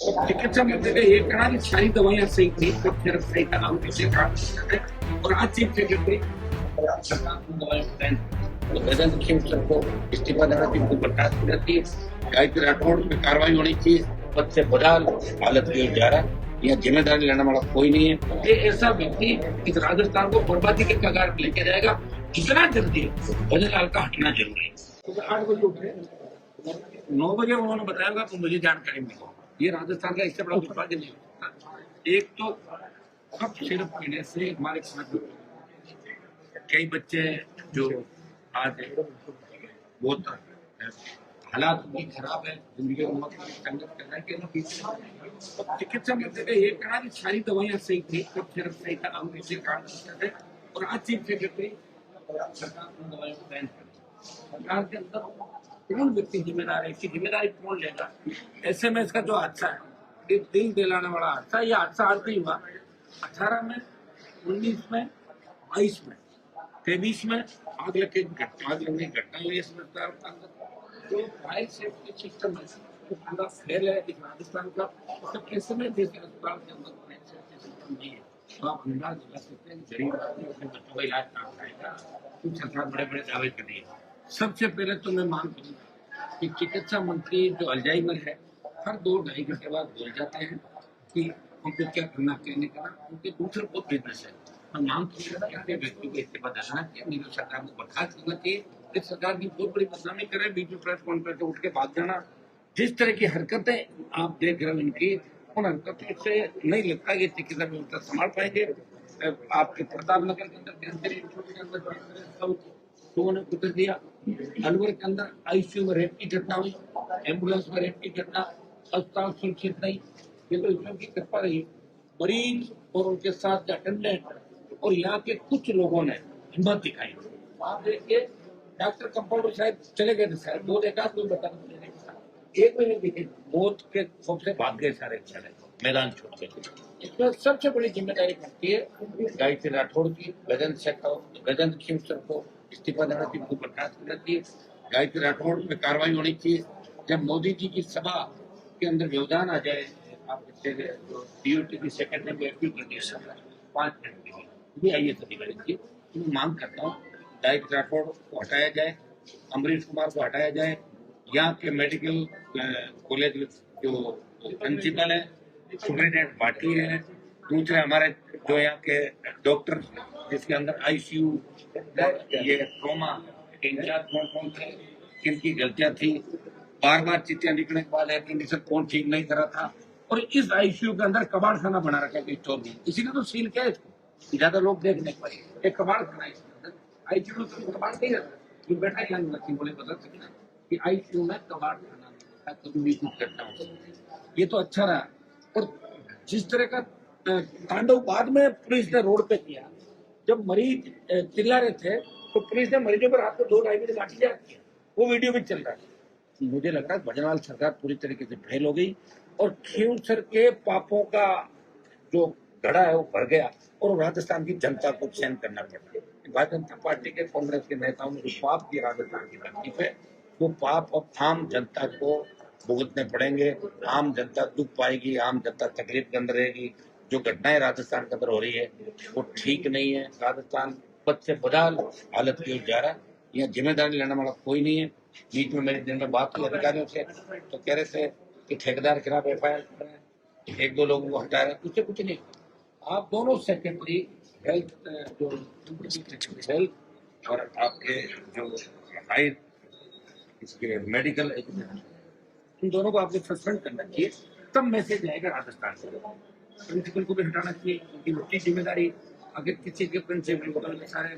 चिकित्सा मंत्री ने ये कहा कि सारी दवाइयां सही थी, तो फिर सही था, हम किसी कारण और आज चीफ सेक्रेटरी सरकार को दवाइयां बैन तो गजेंद्र सिंह सर को इस्तीफा देना चाहिए, उनको बर्खास्त करना चाहिए, गायत्री राठौड़ पे कार्रवाई होनी चाहिए, पद से बदहाल हालत की ओर जा रहा है, यहाँ जिम्मेदारी लेने वाला कोई नहीं है। ये ऐसा व्यक्ति इस राजस्थान को बर्बादी के कगार पर लेके जाएगा, जितना जल्दी भजनलाल का हटना जरूरी है। तो 8 बजे उठे, 9 बजे उन्होंने बताया तो मुझे जानकारी मिली। ये राजस्थान का इससे बड़ा दुर्भाग्य नहीं होता। एक तो कप सिरप पीने से हमारे कई बच्चे जो आज बहुत हालात भी खराब है, जिंदगी में संघर्ष कर रहे हैं। चिकित्सा मंत्री ने ये कहा कि सारी दवाइयां सही थी, कप सिरप सही था, हम किसी कारण करते थे और आज चीफ सेक्रेटरी सरकार को दवाइयों को बैन कर सरकार के अंदर कौन व्यक्ति जिम्मेदार है, इसकी जिम्मेदारी कौन लेगा। एसएमएस का जो हादसा है, ये दिल दिलाने वाला हादसा, ये हादसा आज नहीं हुआ, 18 में, 19 में, 22 में, 23 में आग लगने की घटना हुई इस अस्पताल के अंदर। जो फायर सेफ्टी सिस्टम है वो पूरा फेल है इस राजस्थान का। मतलब कैसे में जैसे अस्पताल के अंदर फायर सेफ्टी सिस्टम नहीं है, तो आप अंदाज लगा सकते हैं गरीब आदमी अपने बच्चों का इलाज कहाँ कराएगा। कुछ सरकार बड़े बड़े दावे कर रही है। सबसे पहले तो मैं मांग करूंगा कि चिकित्सा मंत्री जो अल्जाइमर है, हर 2-2.5 घंटे बाद भूल जाते हैं कि उनको क्या करना क्या नहीं करना, उनके दूसरे बहुत बिजनेस है। हम मांग करूंगा कि अपने व्यक्ति को इस्तीफा देना चाहिए, मेरी सरकार को बर्खास्त करना चाहिए। इस सरकार की बहुत बड़ी बदनामी करे, बीच में प्रेस कॉन्फ्रेंस उठ के भाग जाना, जिस तरह की हरकतें आप देख रहे हो इनकी, उन हरकतों से नहीं लगता कि चिकित्सा व्यवस्था संभाल पाएंगे। आपके प्रताप नगर के अंदर कैंसर इंस्टीट्यूट के अंदर लोगों ने कुतर दिया, अलवर के अंदर आईसीयू में रेप की घटना हुई, एम्बुलेंस में रेप की घटना, अस्पताल सुरक्षित नहीं। ये तो ईश्वर की कृपा रही। मरीज और उनके साथ अटेंडेंट और यहाँ के कुछ लोगों ने हिम्मत दिखाई। आप देखिए डॉक्टर कंपाउंडर शायद चले गए थे, शायद बहुत एकाध कोई बता एक महीने दिखे, मौत के खौफ से भाग गए सारे चले मैदान छोड़ के। इसमें सबसे बड़ी जिम्मेदारी बनती है गायत्री राठौड़ की, गजेंद्र सिंह सर को इस्तीफा देना चाहिए, उनको बर्खास्त करना चाहिए, गायत्री राठौड़ पे कार्रवाई होनी चाहिए। जब मोदी जी की सभा के अंदर व्यवधान आ जाए, आप डीओटी की सेक्रेटरी को एक्टिव कर दिया 5 मिनट के लिए, आईएएस अधिकारी की मैं मांग करता हूँ गायत्री राठौड़ को हटाया जाए, अमरीश कुमार को हटाया जाए, यहाँ के मेडिकल कॉलेज जो प्रिंसिपल है, सुप्रिंटेंडेंट पाटिल है, दूसरे हमारे जो यहाँ के डॉक्टर जिसके अंदर आईसीयू ये ट्रोमा इंचार्ज कौन थे, किनकी गलतियां थी, बार बार चिट्ठियां लिखने के बाद कंडीशन कौन ठीक नहीं करा था, और इस आईसीयू के अंदर कबाड़ खाना बना रखा है स्टोर में, इसीलिए तो सील किया इसको, ज्यादा लोग देख नहीं पाए, एक कबाड़ खाना है इसके अंदर। आईसीयू में कबाड़ नहीं रहता, बैठा ही नहीं बोले बता सकते कि आईसीयू में कबाड़ खाना कभी भी कुछ घटना हो सकती है। ये तो अच्छा रहा। और जिस तरह का तांडव बाद में पुलिस ने रोड पे किया, जब मरीज चिल्ला रहे थे तो पुलिस ने मरीजों पर आपको 2-2.5 बजे लाठीचार्ज किया, वो वीडियो भी चल रहा है। मुझे लग रहा है भजनलाल सरकार पूरी तरीके से फेल हो गई और खींवसर के पापों का जो घड़ा है वो भर गया और राजस्थान की जनता को सहन करना पड़ा। भारतीय जनता पार्टी के कांग्रेस के नेताओं ने जो पाप किया राजस्थान की धरती पे, वो पाप अब आम जनता को भुगतने पड़ेंगे। आम जनता दुख पाएगी, आम जनता तकलीफ के अंदर रहेगी। जो घटनाएं राजस्थान के अंदर हो रही है वो ठीक नहीं है। राजस्थान पद से बदहाल हालत की ओर जा रहा है, यहाँ जिम्मेदारी लेने वाला कोई नहीं है। बीच में मेरे दिन में बात हुई अधिकारियों से, तो कह रहे थे कि ठेकेदार खिलाफ एफआईआर कर रहे हैं, 1-2 लोगों को हटा रहे हैं, उससे कुछ नहीं। आप दोनों सेक्रेटरी हेल्थ जो हेल्थ और आपके जो हाई इसके मेडिकल एजुकेशन, इन दोनों को आपको सस्पेंड करना चाहिए, तब मैसेज आएगा राजस्थान से। प्रिंसिपल को भी हटाना चाहिए, उनकी उसकी जिम्मेदारी। अगर किसी के प्रिंसिपल को तो सारे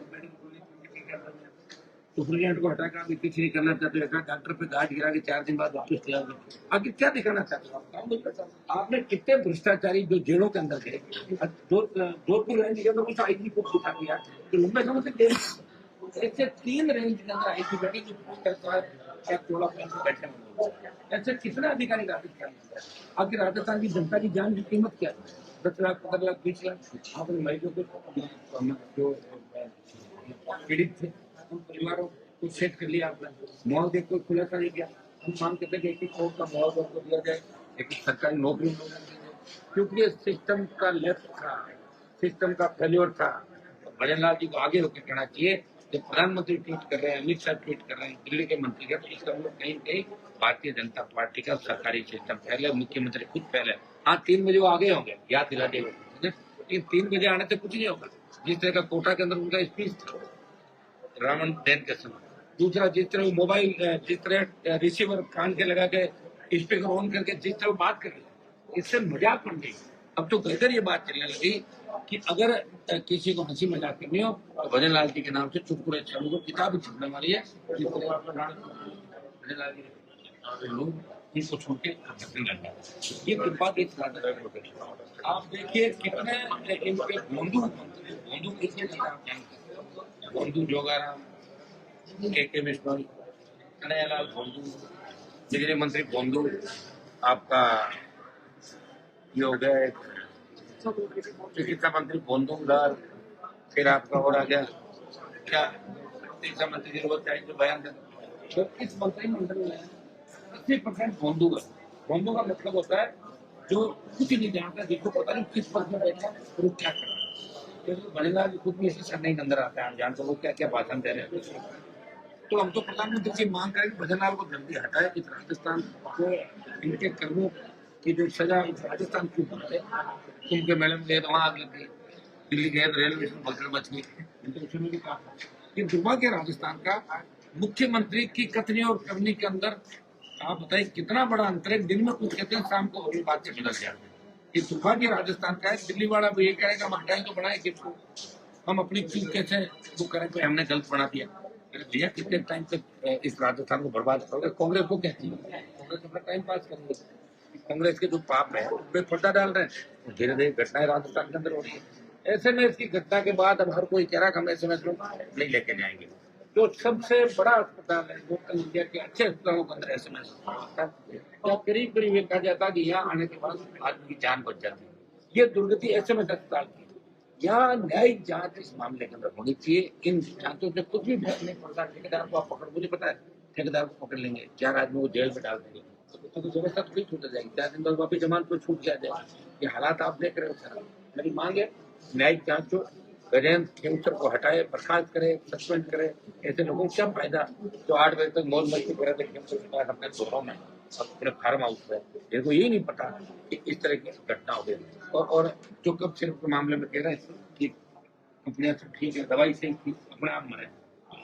सुप्रिंटेंडेंट को हटाकर अभी कुछ नहीं करना चाहते, डॉक्टर पे गाज गिरा के 4 दिन बाद वापस ले आओगे, आगे क्या दिखाना चाहते हो? आपने कितने भ्रष्टाचारी जो जेलों के अंदर गए, जोधपुर रेंज के अंदर कुछ आईजी को दिखा दिया तो लंबे समय से ऐसे 3 रेंज के अंदर आईजी बैठे जो 16 बैठे होंगे, ऐसे कितने अधिकारी राजस्थान में? आखिर राजस्थान की जनता की जान की कीमत क्या है? 10 लाख, 15 लाख, 20 लाख। आपने मरीजों को जो पीड़ित थे उन परिवारों को सेट कर लिया आपने, मुआवजे कोई खुलासा नहीं किया। हम मांग करते हैं कि 1 करोड़ का मुआवजा उनको दिया जाए, लेकिन सरकारी नौकरी लोगों को दे, क्योंकि ये सिस्टम का लेफ्ट था, सिस्टम का फेल्योर था। तो भजनलाल जी को आगे होकर कहना चाहिए, जब प्रधानमंत्री ट्वीट कर रहे हैं, अमित शाह ट्वीट कर रहे हैं, दिल्ली के मंत्री का, तो इसका मतलब कहीं कहीं भारतीय जनता पार्टी का सरकारी सिस्टम फैले, मुख्यमंत्री खुद फैले। हाँ, 3 बजे वो आगे होंगे, याद दिला देगा, लेकिन 3 बजे आने से कुछ नहीं होगा। जिस तरह का कोटा के अंदर उनका स्पीच था रावण दहन के समय, दूसरा जिस तरह वो मोबाइल, जिस तरह रिसीवर कान के लगा के स्पीकर ऑन करके जिस तरह बात कर रहे, इससे मजाक बन गई। अब तो कहकर ये बात चलने लगी कि अगर किसी को हंसी मजाक करनी हो तो भजनलाल जी के नाम से चुटकुले चालू को किताब छपने वाली है, भजनलाल जी लोग इनको छोड़ के हंसने लगे। ये बात एक आप देखिए कितने इनके बोंदू कितने बोंदू जोगाराम, के बिश्नोई, कन्हैयालाल बोंदू, बिजली मंत्री बोंदू, आपका ये हो गया एक चिकित्सा मंत्री बोंदूलाल, फिर आपका और आ गया क्या चिकित्सा मंत्री की जरूरत चाहिए जो बयान कर। तो इस मंत्रिमंडल में 80% बोंदू है। बोंदू का मतलब होता है जो कुछ नहीं जानता, जिसको पता नहीं किस पद में बैठा और वो क्या कर रहा है। तो भजनलाल खुद भी इसी से नहीं अंदर आता है, जानते वो क्या क्या भाषण दे रहे हैं। तो हम तो प्रधानमंत्री से मांग करें कि भजनलाल को जल्दी हटाए, इस राजस्थान को इनके कर्मों की जो सजा इस राजस्थान क्यों बनते, कुंभ के मेले में गए तो वहां आग लग गई, दिल्ली गए तो रेलवे स्टेशन भगदड़ मच गई, तो उसमें भी कहा कि दुर्भाग्य राजस्थान का मुख्यमंत्री की कथनी और करनी के अंदर आप बताइए कितना बड़ा अंतर है। दिन में कुछ कहते हैं, शाम को अगली बात से बदल जाते हैं। ये दुर्भाग्य राजस्थान का है। दिल्ली वाला भी ये कहेगा हम हटाएं तो बढ़ाए किसको, हम अपनी चीज कैसे वो करें, तो हमने गलत बना दिया। भैया कितने टाइम तक इस राजस्थान को बर्बाद करोगे। कांग्रेस को कहती है कांग्रेस अपना टाइम पास करेंगे, कांग्रेस के जो पाप है उन पे पर्दा डाल रहे हैं, धीरे धीरे घटनाएं राजस्थान के अंदर हो रही है। एसएमएस की घटना के बाद अब हर कोई कह रहा है हम एसएमएस लोग नहीं लेके जाएंगे। जो सबसे बड़ा अस्पताल है लोकल इंडिया के अच्छे अस्पतालों के अंदर एसएमएस क्या करीब करीब ये कहा जाता है कि यहाँ आने के बाद आदमी की जान बच जाती है। ये दुर्गति एसएमएस अस्पताल की। यहाँ न्यायिक जांच इस मामले के अंदर होनी चाहिए। इन जांचों से कुछ भी फर्क नहीं पड़ता। ठेकेदार को आप पकड़, मुझे पता है ठेकेदार को पकड़ लेंगे, 4 आदमी को जेल में डाल देंगे, तो व्यवस्था तो छूट जाएगी। 4 दिन बाद वापिस जमानत पर छूट जाए। ये हालात आप देख रहे हो सर। मेरी मांग है न्यायिक जांच हो, गजेंद्र खेमचर को हटाए, बर्खास्त करे, सस्पेंड करे। ऐसे लोगों को क्या फायदा जो 8 बजे तक मौज मस्ती कर रहे थे खेमचर के पास अपने शहरों में, अपने फार्म हाउस में। इनको यही नहीं पता कि इस तरह की घटना हो गई। और जो कब सिर्फ के मामले में कह रहे हैं कि कंपनियां सब ठीक है, दवाई सही थी, अपने आप मरे,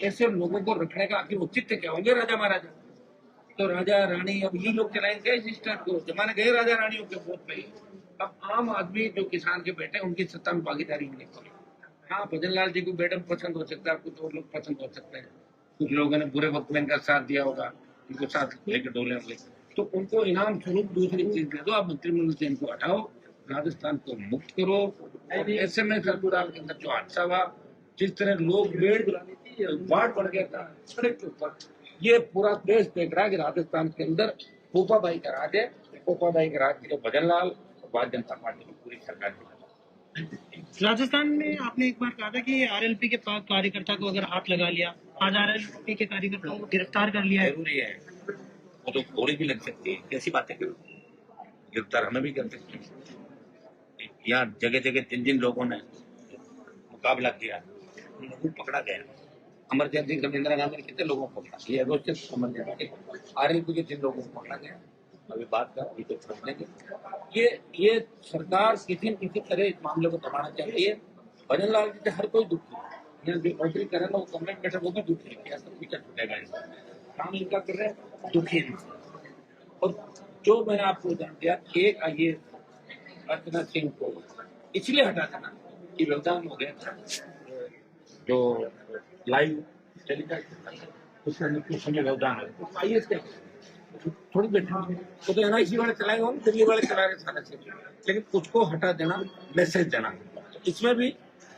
ऐसे लोगों को रखने का आखिर औचित्य क्या होंगे? राजा महाराजा तो राजा रानी अब ये लोग चलाएंगे इस स्टेट को। जमाने गए राजा रानियों के वोट पे। अब आम आदमी जो किसान के बेटे उनकी सत्ता में भागीदारी नहीं करें। हाँ, भजनलाल जी को मैडम पसंद हो सकता है, कुछ और लोग पसंद हो सकते हैं, कुछ लोगों ने बुरे वक्त में इनका साथ दिया होगा, इनको साथ लेकर डोले होंगे, तो उनको इनाम स्वरूप दूसरी चीज दे दो। आप मंत्रिमंडल से इनको हटाओ, राजस्थान को मुक्त करो। और ऐसे में सरदार के अंदर जो हादसा हुआ, जिस तरह लोग बाढ़ बढ़ गया था सड़क के ऊपर, ये पूरा देश देख रहा है कि राजस्थान के अंदर पोपाबाई का राज है। पोपाबाई के राज के भजनलाल भारतीय जनता पार्टी की पूरी सरकार है। राजस्थान में आपने एक बार कहा था कि आरएलपी के कार्यकर्ता को अगर हाथ लगा लिया, आज आरएलपी के कार्यकर्ताओं को गिरफ्तार कर लिया है। जरूरी है, वो तो गोली भी लग सकती है, कैसी बातें करो, गिरफ्तार हमें भी कर सकते हैं। यहाँ जगह जगह 3 लोगों ने मुकाबला किया, उन लोगों को पकड़ा गया। अमरचंद सिंह, इंदिरा गांधी ने कितने लोगों को पकड़ा, ये आरएलपी के 3 लोगों को पकड़ा गया। अभी बात कर तो छोड़ देंगे। ये सरकार किसी न किसी तरह इस मामले को दबाना चाहती है। भजनलाल जी से हर कोई दुखी है, जो नौकरी कर रहे हैं वो कमरे में बैठे वो भी दुखी है, क्या सब पीछा छूटेगा, काम इनका कर रहे हैं, दुखी है। और जो मैंने आपको जान दिया, एक IAS अर्चना सिंह को इसलिए हटा देना कि व्यवधान हो गया था, जो लाइव टेलीकास्ट उसमें कुछ समय व्यवधान है, तो IAS क्या थोड़ी बैठा तो NIC वाले चलाएंगे, हम दिल्ली वाले चला रहे सारा चीज, लेकिन उसको हटा देना, मैसेज देना। तो इसमें भी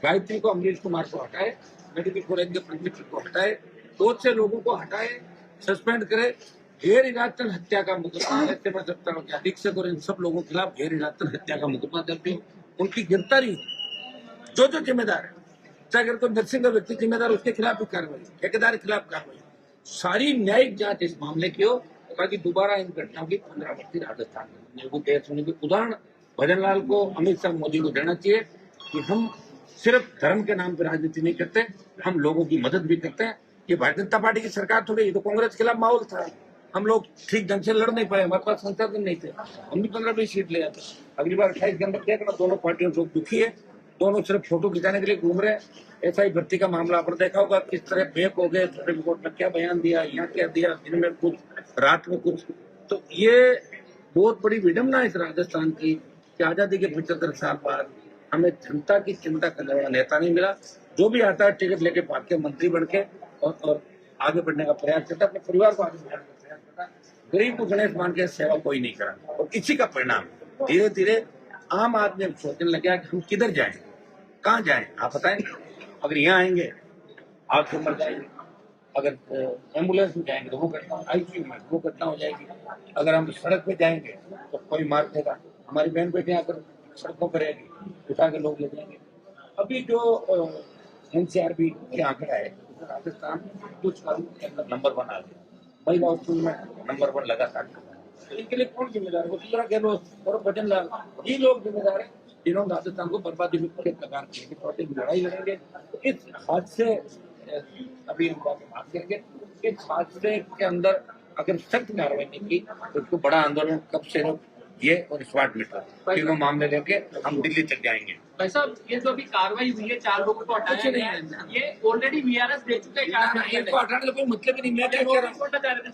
गायत्री को, अमरीश कुमार को हटाए, मेडिकल कॉलेज के प्रिंसिपल को हटाए, 2 से लोगों को हटाए, सस्पेंड करे। गैर इरादतन हत्या का मुकदमा ऐसे में सकता हूँ, अधीक्षक और इन सब लोगों के खिलाफ गैर इरादतन हत्या का मुकदमा दर्ज हो, उनकी गिरफ्तारी, जो जिम्मेदार है, चाहे अगर कोई नर्सिंग का व्यक्ति जिम्मेदार, उसके खिलाफ भी कार्रवाई, ठेकेदार के खिलाफ कार्रवाई, सारी न्यायिक जांच इस मामले की हो, ताकि दोबारा इन घटनाओं की पुनरावृत्ति राजस्थान में मेरे को देश होने की उदाहरण भजन लाल को, अमित शाह, मोदी को देना चाहिए कि हम सिर्फ धर्म के नाम पर राजनीति नहीं करते, हम लोगों की मदद भी करते हैं। ये भारतीय जनता पार्टी की सरकार थोड़ी, ये तो कांग्रेस के खिलाफ माहौल था, हम लोग ठीक ढंग से लड़ नहीं पाए, हमारे पास संसाधन नहीं थे, हम भी 15-20 सीट ले आते। अगली बार 28 के अंदर देखना, दोनों पार्टियों से दुखी है, दोनों सिर्फ फोटो खिंचाने के लिए घूम रहे हैं। ऐसा ही भर्ती का मामला आपने देखा होगा, किस तरह बेक हो गए, सुप्रीम कोर्ट ने क्या बयान दिया, यहाँ क्या दिया, दिन में कुछ, रात में कुछ। तो ये बहुत बड़ी विडम्बना है इस राजस्थान की कि आजादी के 75 साल बाद हमें जनता की चिंता करने वाला नेता नहीं मिला। जो भी आता है टिकट लेके भाग के मंत्री बन के और आगे बढ़ने का प्रयास करता है, अपने परिवार को आगे बढ़ाने का प्रयास करता है। गरीब को गणेश मान के सेवा कोई नहीं करा, और इसी का परिणाम धीरे धीरे आम आदमी अब सोचने लग गया कि हम किधर जाएं, कहाँ जाएं, आप बताएं। अगर यहाँ आएंगे आग से मर जाएंगे, अगर एम्बुलेंस में जाएंगे तो वो घटना, आईसीयू में वो घटना हो जाएगी, अगर हम सड़क पे जाएंगे तो कोई मार देगा, हमारी बहन बेटियां आकर सड़कों पर रहेगी, उठा के लोग ले जाएंगे। अभी जो एनसीआरबी के आंकड़ा है, राजस्थान कुछ कानून के अंदर नंबर 1 आ गया, महिला स्कूल में नंबर 1 लगातार। तो इनके लिए कौन जिम्मेदार है? वसुंधरा गहलोत और भजन लाल, ये लोग जिम्मेदार है जिन्होंने राजस्थान को बर्बादी में कगार किए। लड़ाई लड़ेंगे इस हादसे, अभी हम बात करेंगे, इस हादसे के अंदर अगर सख्त कार्रवाई नहीं की तो इसको बड़ा आंदोलन कब से हो, ये और स्मार्ट मीटर तीनों मामले लेके हम दिल्ली तक जाएंगे। भाई साहब, ये जो अभी कार्रवाई हुई है 4 लोगों को हटाया गया है, ये ऑलरेडी वीआरएस दे चुके हैं। इनको हटाने का कोई मतलब ही नहीं। मैं क्या कह रहा हूँ,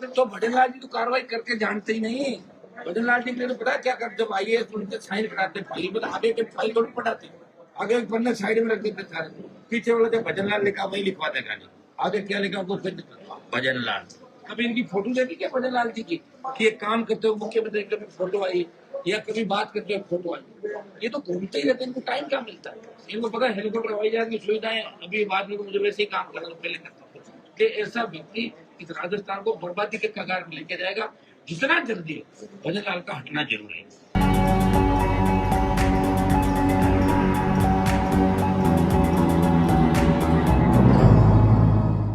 तो भजन लाल जी तो कार्रवाई करके जानते ही नहीं। भजन लाल जी ने तो पता क्या कर, जब IAS उनसे साइन कराते फाइल में, आगे के फाइल थोड़ी पढ़ाते, आगे पन्ने साइड में रख देते सारे, पीछे वाले जब भजन लाल लिखा वही लिखवा देगा, नहीं आगे क्या लिखा वो भजन लाल। कभी इनकी फोटो देखी क्या भजन लाल जी की, कि ये काम करते हुए मुख्यमंत्री कभी फोटो आई या कभी बात करते हुए फोटो आई? ये तो घूमते ही रहते, इनको टाइम क्या मिलता है? इनको पता है हेलीकॉप्टर हवाई जहाज की सुविधाएं अभी बाद में मुझे वैसे ही काम करना तो पहले करता हूँ। ये ऐसा व्यक्ति इस राजस्थान को बर्बादी के कगार में लेके जाएगा, जितना जल्दी भजन लाल का हटना जरूरी है।